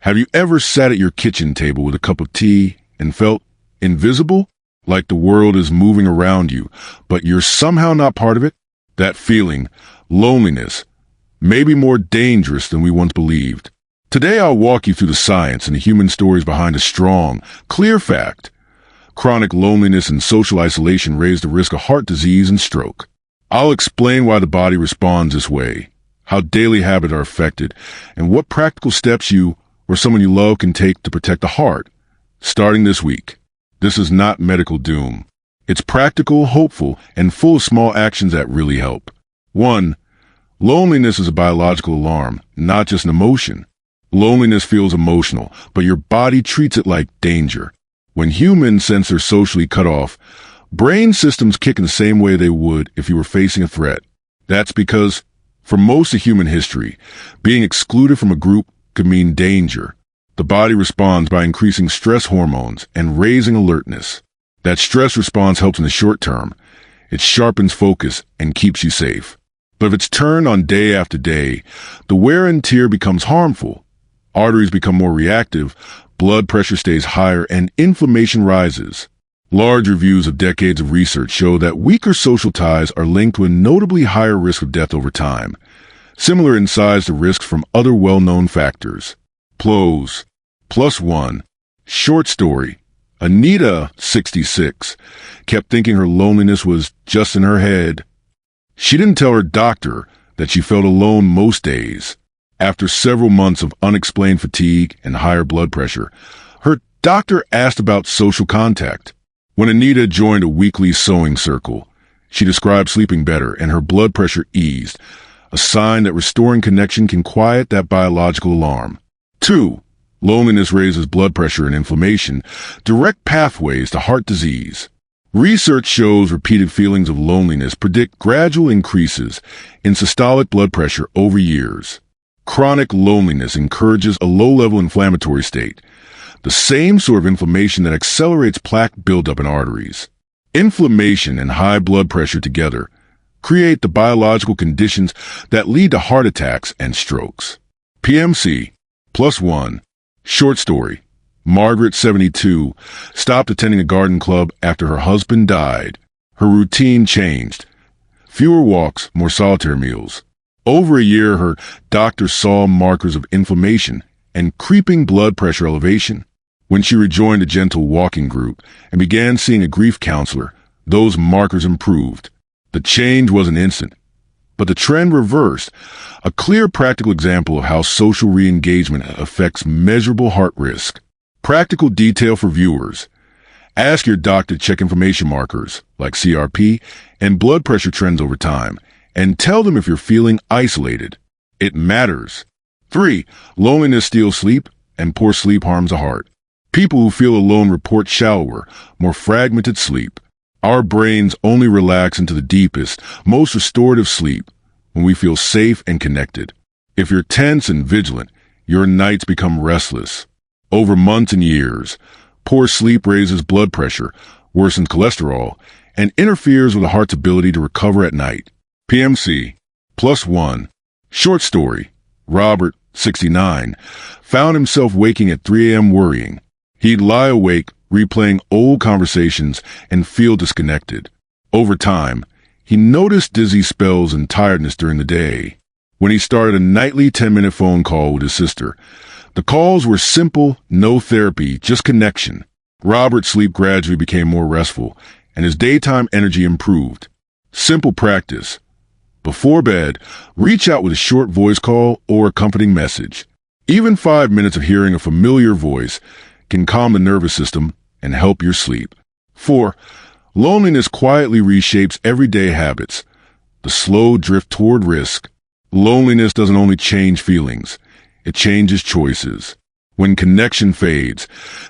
Have you ever sat at your kitchen table with a cup of tea and felt invisible? Like the world is moving around you, but you're somehow not part of it? That feeling, loneliness, may be more dangerous than we once believed. Today I'll walk you through the science and the human stories behind a strong, clear fact. Chronic loneliness and social isolation raise the risk of heart disease and stroke. I'll explain why the body responds this way, how daily habits are affected, and what practical steps you or someone you love can take to protect the heart. Starting this week. This is not medical doom. It's practical, hopeful, and full of small actions that really help. 1. Loneliness is a biological alarm, not just an emotion. Loneliness feels emotional, but your body treats it like danger. When humans sense they're socially cut off, brain systems kick in the same way they would if you were facing a threat. That's because, for most of human history, being excluded from a group could mean danger. The body responds by increasing stress hormones and raising alertness. That stress response helps in the short term. It sharpens focus and keeps you safe. But if it's turned on day after day, the wear and tear becomes harmful. Arteries become more reactive, blood pressure stays higher, and inflammation rises. Large reviews of decades of research show that weaker social ties are linked to a notably higher risk of death over time, similar in size to risks from other well-known factors. Plos. +1. Short story. Anita, 66, kept thinking her loneliness was just in her head. She didn't tell her doctor that she felt alone most days. After several months of unexplained fatigue and higher blood pressure, her doctor asked about social contact. When Anita joined a weekly sewing circle, she described sleeping better and her blood pressure eased, a sign that restoring connection can quiet that biological alarm. 2. Loneliness raises blood pressure and inflammation, direct pathways to heart disease. Research shows repeated feelings of loneliness predict gradual increases in systolic blood pressure over years. Chronic loneliness encourages a low-level inflammatory state, the same sort of inflammation that accelerates plaque buildup in arteries. Inflammation and high blood pressure together create the biological conditions that lead to heart attacks and strokes. PMC. +1. Short story. Margaret, 72, stopped attending a garden club after her husband died. Her routine changed. Fewer walks, more solitary meals. Over a year, her doctor saw markers of inflammation and creeping blood pressure elevation. When she rejoined a gentle walking group and began seeing a grief counselor, those markers improved. The change wasn't instant, but the trend reversed, a clear practical example of how social re-engagement affects measurable heart risk. Practical detail for viewers. Ask your doctor to check inflammation markers, like CRP, and blood pressure trends over time, and tell them if you're feeling isolated. It matters. 3. Loneliness steals sleep, and poor sleep harms the heart. People who feel alone report shallower, more fragmented sleep. Our brains only relax into the deepest, most restorative sleep when we feel safe and connected. If you're tense and vigilant, your nights become restless. Over months and years, poor sleep raises blood pressure, worsens cholesterol, and interferes with the heart's ability to recover at night. PMC. +1. Short story. Robert, 69, found himself waking at 3 a.m. worrying. He'd lie awake, replaying old conversations, and feel disconnected. Over time, he noticed dizzy spells and tiredness during the day. When he started a nightly 10-minute phone call with his sister, the calls were simple, no therapy, just connection. Robert's sleep gradually became more restful, and his daytime energy improved. Simple practice. Before bed, reach out with a short voice call or a comforting message. Even 5 minutes of hearing a familiar voice can calm the nervous system and help your sleep. 4. Loneliness quietly reshapes everyday habits. The slow drift toward risk. Loneliness doesn't only change feelings, it changes choices. When connection fades,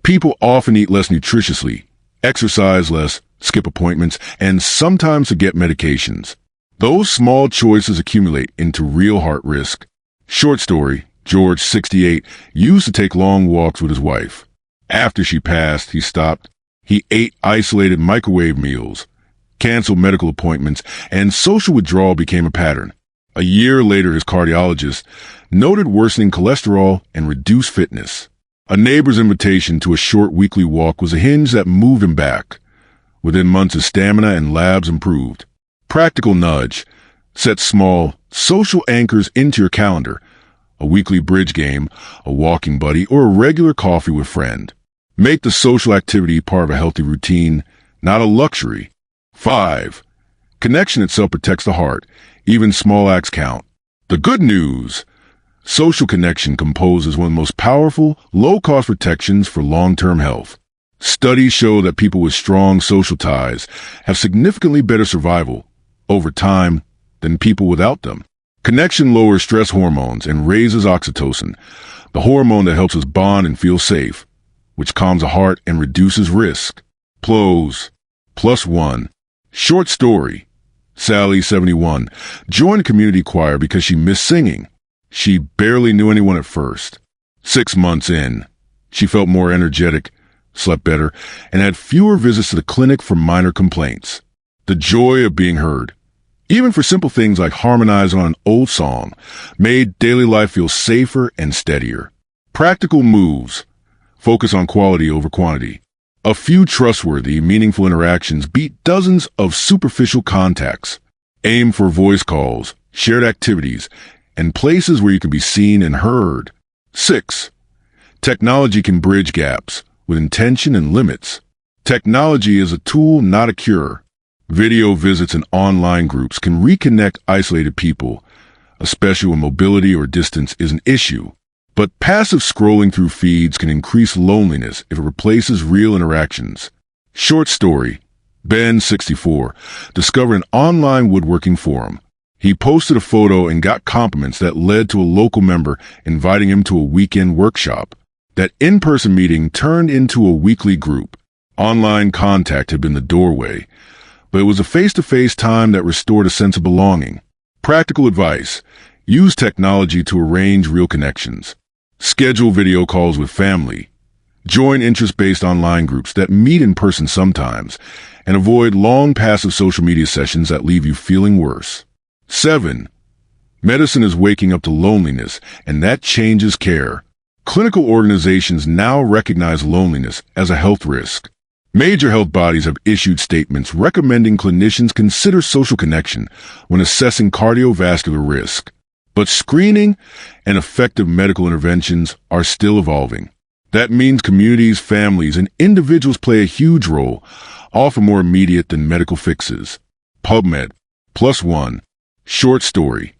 people often eat less nutritiously, exercise less, skip appointments, and sometimes forget medications. Those small choices accumulate into real heart risk. Short story. George, 68, used to take long walks with his wife. After she passed, he stopped. He ate isolated microwave meals, canceled medical appointments, and social withdrawal became a pattern. A year later, his cardiologist noted worsening cholesterol and reduced fitness. A neighbor's invitation to a short weekly walk was a hinge that moved him back. Within months, his stamina and labs improved. Practical nudge. Set small, social anchors into your calendar. A weekly bridge game, a walking buddy, or a regular coffee with a friend. Make the social activity part of a healthy routine, not a luxury. 5. Connection itself protects the heart. Even small acts count. The good news. Social connection composes one of the most powerful, low-cost protections for long-term health. Studies show that people with strong social ties have significantly better survival over time than people without them. Connection lowers stress hormones and raises oxytocin, the hormone that helps us bond and feel safe, which calms the heart and reduces risk. Close. +1. Short story. Sally, 71, joined a community choir because she missed singing. She barely knew anyone at first. 6 months in, she felt more energetic, slept better, and had fewer visits to the clinic for minor complaints. The joy of being heard, even for simple things like harmonizing on an old song, made daily life feel safer and steadier. Practical moves. Focus on quality over quantity. A few trustworthy, meaningful interactions beat dozens of superficial contacts. Aim for voice calls, shared activities, and places where you can be seen and heard. 6. Technology can bridge gaps with intention and limits. Technology is a tool, not a cure. Video visits and online groups can reconnect isolated people, especially when mobility or distance is an issue. But passive scrolling through feeds can increase loneliness if it replaces real interactions. Short story. Ben, 64, discovered an online woodworking forum. He posted a photo and got compliments that led to a local member inviting him to a weekend workshop. That in-person meeting turned into a weekly group. Online contact had been the doorway, but it was a face-to-face time that restored a sense of belonging. Practical advice. Use technology to arrange real connections. Schedule video calls with family. Join interest-based online groups that meet in person sometimes, and avoid long passive social media sessions that leave you feeling worse. 7. Medicine is waking up to loneliness, and that changes care. Clinical organizations now recognize loneliness as a health risk. Major health bodies have issued statements recommending clinicians consider social connection when assessing cardiovascular risk. But screening and effective medical interventions are still evolving. That means communities, families, and individuals play a huge role, often more immediate than medical fixes. PubMed. +1. Short story.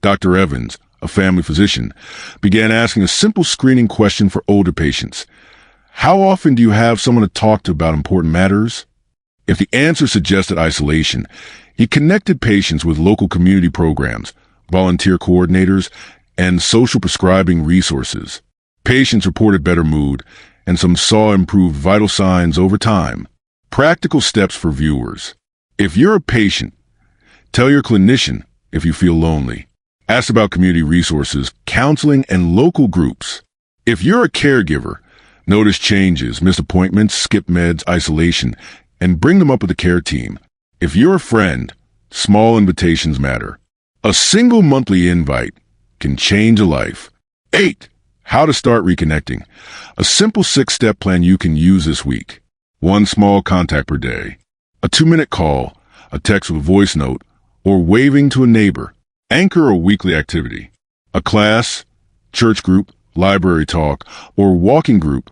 Dr. Evans, a family physician, began asking a simple screening question for older patients. How often do you have someone to talk to about important matters? If the answer suggested isolation, he connected patients with local community programs, volunteer coordinators, and social prescribing resources. Patients reported better mood, and some saw improved vital signs over time. Practical steps for viewers. If you're a patient, tell your clinician if you feel lonely. Ask about community resources, counseling, and local groups. If you're a caregiver, notice changes, missed appointments, skip meds, isolation, and bring them up with the care team. If you're a friend, small invitations matter. A single monthly invite can change a life. 8. How to start reconnecting. A simple 6-step plan you can use this week. 1 small contact per day. A 2-minute call, a text with a voice note, or waving to a neighbor. Anchor a weekly activity. A class, church group, library talk, or walking group.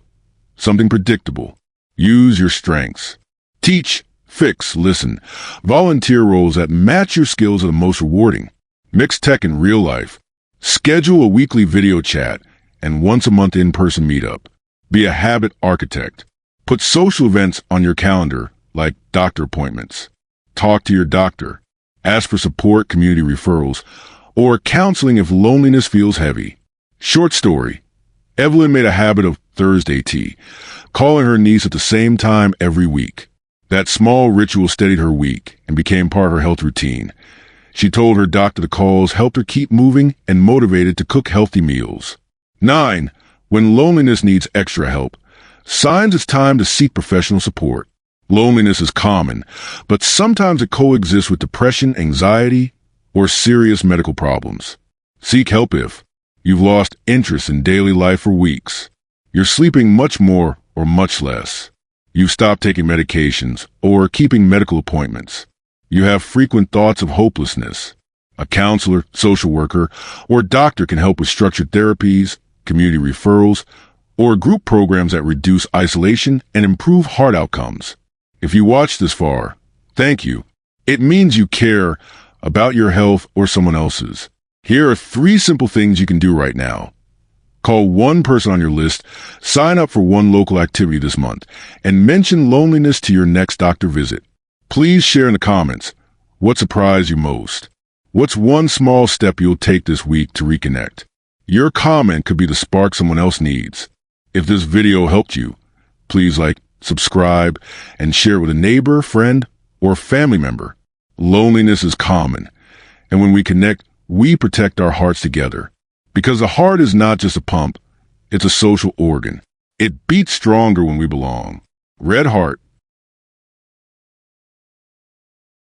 Something predictable. Use your strengths. Teach, fix, listen. Volunteer roles that match your skills are the most rewarding. Mix tech and real life. Schedule a weekly video chat and once a month in-person meetup. Be a habit architect. Put social events on your calendar, like doctor appointments. Talk to your doctor. Ask for support, community referrals, or counseling if loneliness feels heavy. Short story. Evelyn made a habit of Thursday tea, calling her niece at the same time every week. That small ritual steadied her week and became part of her health routine. She told her doctor the calls helped her keep moving and motivated to cook healthy meals. 9. When loneliness needs extra help, signs it's time to seek professional support. Loneliness is common, but sometimes it coexists with depression, anxiety, or serious medical problems. Seek help if you've lost interest in daily life for weeks. You're sleeping much more or much less. You've stopped taking medications or keeping medical appointments. You have frequent thoughts of hopelessness. A counselor, social worker, or doctor can help with structured therapies, community referrals, or group programs that reduce isolation and improve heart outcomes. If you watched this far, thank you. It means you care about your health or someone else's. Here are 3 simple things you can do right now. Call one person on your list, sign up for one local activity this month, and mention loneliness to your next doctor visit. Please share in the comments what surprised you most. What's one small step you'll take this week to reconnect? Your comment could be the spark someone else needs. If this video helped you, please like, subscribe, and share it with a neighbor, friend, or family member. Loneliness is common, and when we connect, we protect our hearts together. Because the heart is not just a pump, it's a social organ. It beats stronger when we belong. Red Heart,